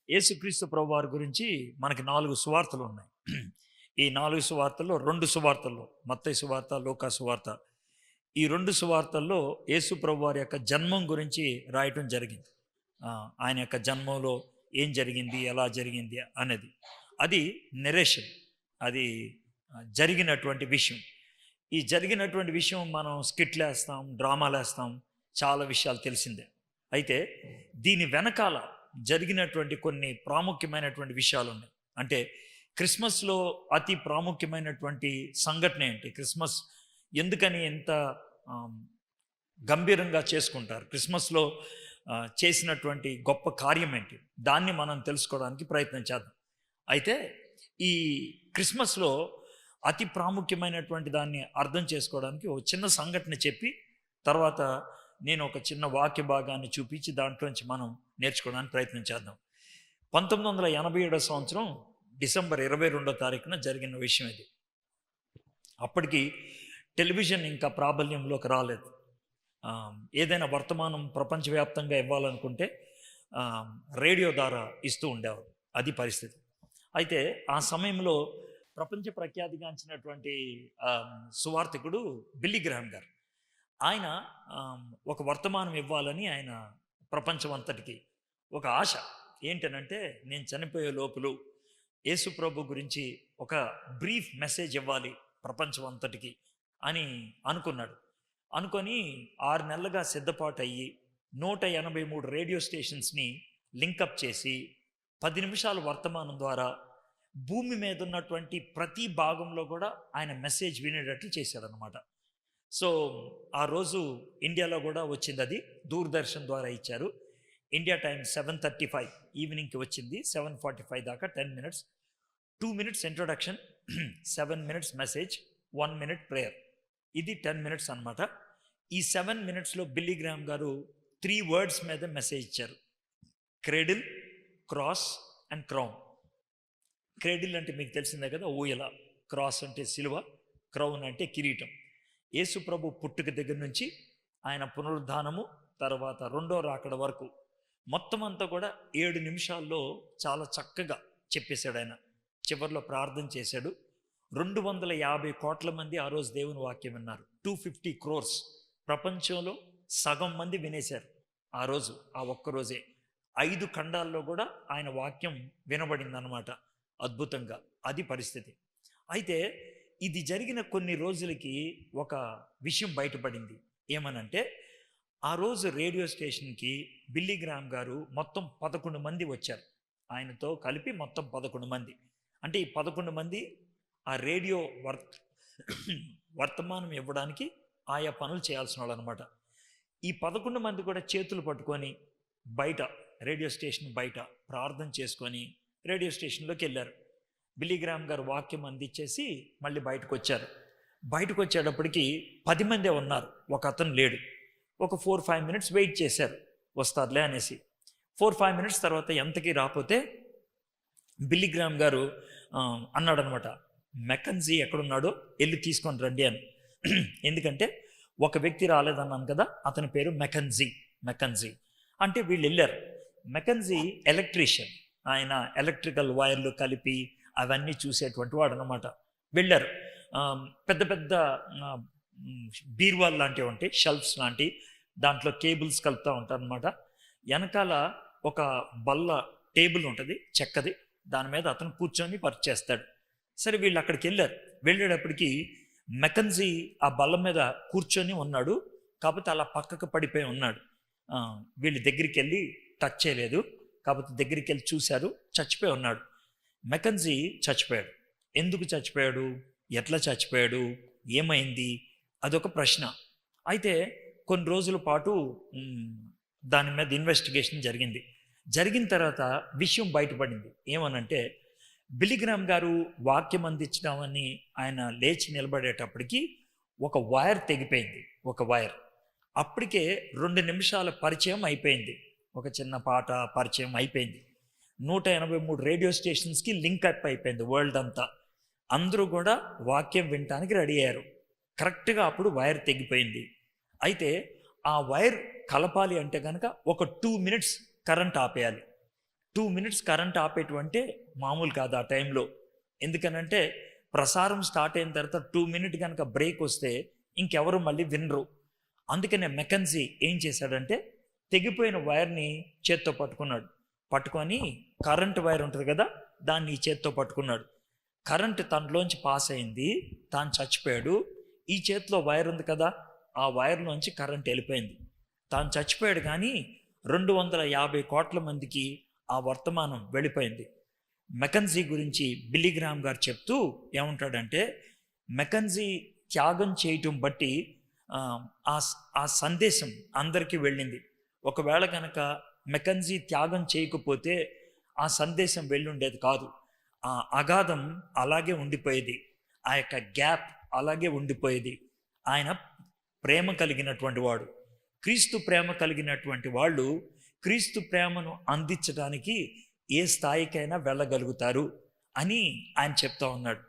యేసుక్రీస్తు ప్రభువారి గురించి మనకి 4 సువార్తలు ఉన్నాయి. ఈ 4 సువార్తల్లో 2 సువార్తల్లో మత్తయి సువార్త, లూకా సువార్త, ఈ 2 సువార్తల్లో యేసు ప్రభువారి యొక్క జన్మం గురించి రాయటం జరిగింది. ఆయన యొక్క జన్మంలో ఏం జరిగింది, ఎలా జరిగింది అనేది. అది నెరేషన్, అది జరిగినటువంటి విషయం. ఈ జరిగినటువంటి విషయం మనం స్కిట్లు వేస్తాం, డ్రామాలు వేస్తాం, చాలా విషయాలు తెలిసిందే. అయితే దీని వెనకాల జరిగినటువంటి కొన్ని ప్రాముఖ్యమైనటువంటి విషయాలు ఉన్నాయి. అంటే క్రిస్మస్లో అతి ప్రాముఖ్యమైనటువంటి సంఘటన ఏంటి, క్రిస్మస్ ఎందుకని ఎంత గంభీరంగా చేసుకుంటారు, క్రిస్మస్లో చేసినటువంటి గొప్ప కార్యం ఏంటి, దాన్ని మనం తెలుసుకోవడానికి ప్రయత్నం చేద్దాం. అయితే ఈ క్రిస్మస్లో అతి ప్రాముఖ్యమైనటువంటి దాన్ని అర్థం చేసుకోవడానికి ఒక చిన్న సంఘటన చెప్పి తర్వాత నేను ఒక చిన్న వాక్య భాగాన్ని చూపించి దాంట్లోంచి మనం నేర్చుకోవడానికి ప్రయత్నం చేద్దాం. 1987 సంవత్సరం డిసెంబర్ 22వ తారీఖున జరిగిన విషయం ఇది. అప్పటికి టెలివిజన్ ఇంకా ప్రాబల్యంలోకి రాలేదు. ఏదైనా వర్తమానం ప్రపంచవ్యాప్తంగా ఇవ్వాలనుకుంటే రేడియో ద్వారా ఇస్తూ ఉండేవారు. అది పరిస్థితి. అయితే ఆ సమయంలో ప్రపంచ ప్రఖ్యాతిగాంచినటువంటి సువార్థికుడు బిల్లీ గ్రహాం గారు, ఆయన ఒక వర్తమానం ఇవ్వాలని ఆయన ప్రపంచం అంతటికి ఒక ఆశ ఏంటనంటే, నేను చనిపోయే లోపులు యేసు ప్రభు గురించి ఒక బ్రీఫ్ మెసేజ్ ఇవ్వాలి ప్రపంచం అంతటికి అని అనుకున్నాడు. అనుకొని 6 నెలలుగా సిద్ధపాటు అయ్యి 183 రేడియో స్టేషన్స్ని లింకప్ చేసి 10 నిమిషాల వర్తమానం ద్వారా భూమి మీద ఉన్నటువంటి ప్రతి భాగంలో కూడా ఆయన మెసేజ్ వినేటట్లు చేశాడనమాట. సో ఆ రోజు ఇండియాలో కూడా వచ్చింది, అది దూరదర్శన్ ద్వారా ఇచ్చారు. ఇండియా టైం 7:35 ఈవినింగ్కి వచ్చింది. 7:45 దాకా 10 minutes, 2 minutes introduction, 7 minutes message, 1 minute prayer. ఇది 10 minutes అనమాట. ఈ 7 minutesలో బిల్లీ గ్రహాం గారు 3 words మీద మెసేజ్ ఇచ్చారు: cradle, cross and crown. Cradle అంటే మీకు తెలిసిందే కదా, ఊయల. క్రాస్ అంటే సిలువ, క్రౌన్ అంటే కిరీటం. యేసు ప్రభు పుట్టుక దగ్గర నుంచి ఆయన పునరుద్ధానము, తర్వాత 2వ రాకడ వరకు మొత్తం అంతా కూడా 7 నిమిషాల్లో చాలా చక్కగా చెప్పేశాడు ఆయన. చివరిలో ప్రార్థన చేశాడు. 250 కోట్ల మంది ఆ రోజు దేవుని వాక్యం విన్నారు. 250 crores, ప్రపంచంలో సగం మంది వినేశారు ఆ రోజు, ఆ ఒక్కరోజే. 5 ఖండాల్లో కూడా ఆయన వాక్యం వినబడింది అన్నమాట. అద్భుతంగా అది పరిస్థితి. అయితే ఇది జరిగిన కొన్ని రోజులకి ఒక విషయం బయటపడింది. ఏమనంటే, ఆ రోజు రేడియో స్టేషన్కి బిల్లీ గ్రహాం గారు మొత్తం 11 మంది వచ్చారు. ఆయనతో కలిపి మొత్తం 11 మంది. అంటే ఈ 11 మంది ఆ రేడియో వర్తమానం ఇవ్వడానికి ఆయా పనులు చేయాల్సిన వాళ్ళు అనమాట. ఈ 11 మంది కూడా చేతులు పట్టుకొని బయట, రేడియో స్టేషన్ బయట ప్రార్థన చేసుకొని రేడియో స్టేషన్లోకి వెళ్ళారు. బిల్లీ గ్రహాం గారు వాక్యం అందించేసి మళ్ళీ బయటకు వచ్చారు. బయటకు వచ్చేటప్పటికి 10 మందే ఉన్నారు, ఒక అతను లేడు. ఒక 4-5 minutes వెయిట్ చేశారు, వస్తారులే అనేసి. 4-5 minutes తర్వాత ఎంతకీ రాకపోతే బిల్లీ గ్రహాం గారు అన్నాడు అనమాట, మెకన్జీ ఎక్కడున్నాడో వెళ్ళి తీసుకొని రండి అని. ఎందుకంటే ఒక వ్యక్తి రాలేదన్నాను కదా, అతని పేరు మెకన్జీ. అంటే వీళ్ళు వెళ్ళారు. మెకన్జీ ఎలక్ట్రీషియన్, ఆయన ఎలక్ట్రికల్ వైర్లు కలిపి అవన్నీ చూసేటువంటి వాడు అనమాట. వెళ్ళారు. పెద్ద పెద్ద బీర్వాల్ లాంటివి ఉంటాయి, షెల్ఫ్స్ లాంటి, దాంట్లో కేబుల్స్ కలుపుతూ ఉంటారు అనమాట. వెనకాల ఒక బల్ల టేబుల్ ఉంటుంది చెక్కది, దాని మీద అతను కూర్చొని వర్క్ చేస్తాడు. సరే వీళ్ళు అక్కడికి వెళ్ళారు. వెళ్ళేటప్పటికి మెకన్జీ ఆ బల్ల మీద కూర్చొని ఉన్నాడు, కాకపోతే అలా పక్కకు పడిపోయి ఉన్నాడు. వీళ్ళు దగ్గరికి వెళ్ళి టచ్ చేయలేదు, కాకపోతే దగ్గరికి వెళ్ళి చూశారు, చచ్చిపోయి ఉన్నాడు. మెకన్జీ చచ్చిపోయాడు. ఎందుకు చచ్చిపోయాడు, ఎట్లా చచ్చిపోయాడు, ఏమైంది, అదొక ప్రశ్న. అయితే కొన్ని రోజుల పాటు దాని మీద ఇన్వెస్టిగేషన్ జరిగింది. జరిగిన తర్వాత విషయం బయటపడింది. ఏమనంటే, బిల్లీ గ్రహాం గారు వాక్యం అందించడామని ఆయన లేచి నిలబడేటప్పటికి ఒక వైర్ తెగిపోయింది, ఒక వైర్. అప్పటికే 2 నిమిషాల పరిచయం అయిపోయింది, ఒక చిన్న పాట పరిచయం అయిపోయింది. 183 రేడియో స్టేషన్స్కి లింక్ అప్ అయిపోయింది వరల్డ్ అంతా. అందరూ కూడా వాక్యం వినటానికి రెడీ అయ్యారు. కరెక్ట్గా అప్పుడు వైర్ తెగిపోయింది. అయితే ఆ వైర్ కలపాలి అంటే కనుక ఒక 2 minutes కరెంట్ ఆపేయాలి. 2 మినిట్స్ కరెంట్ ఆపేటువంటి మామూలు కాదు ఆ టైంలో. ఎందుకనంటే ప్రసారం స్టార్ట్ అయిన తర్వాత 2 మినిట్ కనుక బ్రేక్ వస్తే ఇంకెవరు మళ్ళీ వినరు. అందుకనే మెకన్జీ ఏం చేశాడంటే తెగిపోయిన వైర్ని చేత్తో పట్టుకొని కరెంట్ వైర్ ఉంటుంది కదా, దాన్ని ఈ చేత్తో పట్టుకున్నాడు. కరెంట్ తనలోంచి పాస్ అయింది, తాను చచ్చిపోయాడు. ఈ చేతిలో వైర్ ఉంది కదా, ఆ వైర్లోంచి కరెంట్ వెళ్ళిపోయింది. తాను చచ్చిపోయాడు, కానీ 250 కోట్ల మందికి ఆ వర్తమానం వెళ్ళిపోయింది. మెకన్జీ గురించి బిల్లీ గ్రామ్ గారు చెప్తూ ఏమంటాడంటే, మెకన్జీ త్యాగం చేయటం బట్టి ఆ సందేశం అందరికీ వెళ్ళింది. ఒకవేళ కనుక మెకన్జీ త్యాగం చేయకపోతే ఆ సందేశం వెళ్ళుండేది కాదు. ఆ అగాధం అలాగే ఉండిపోయేది, ఆ యొక్క గ్యాప్ అలాగే ఉండిపోయేది. ఆయన ప్రేమ కలిగినటువంటి వాడు. క్రీస్తు ప్రేమ కలిగినటువంటి వాళ్ళు క్రీస్తు ప్రేమను అందించడానికి ఏ స్థాయికైనా వెళ్ళగలుగుతారు అని ఆయన చెప్తా ఉన్నాడు.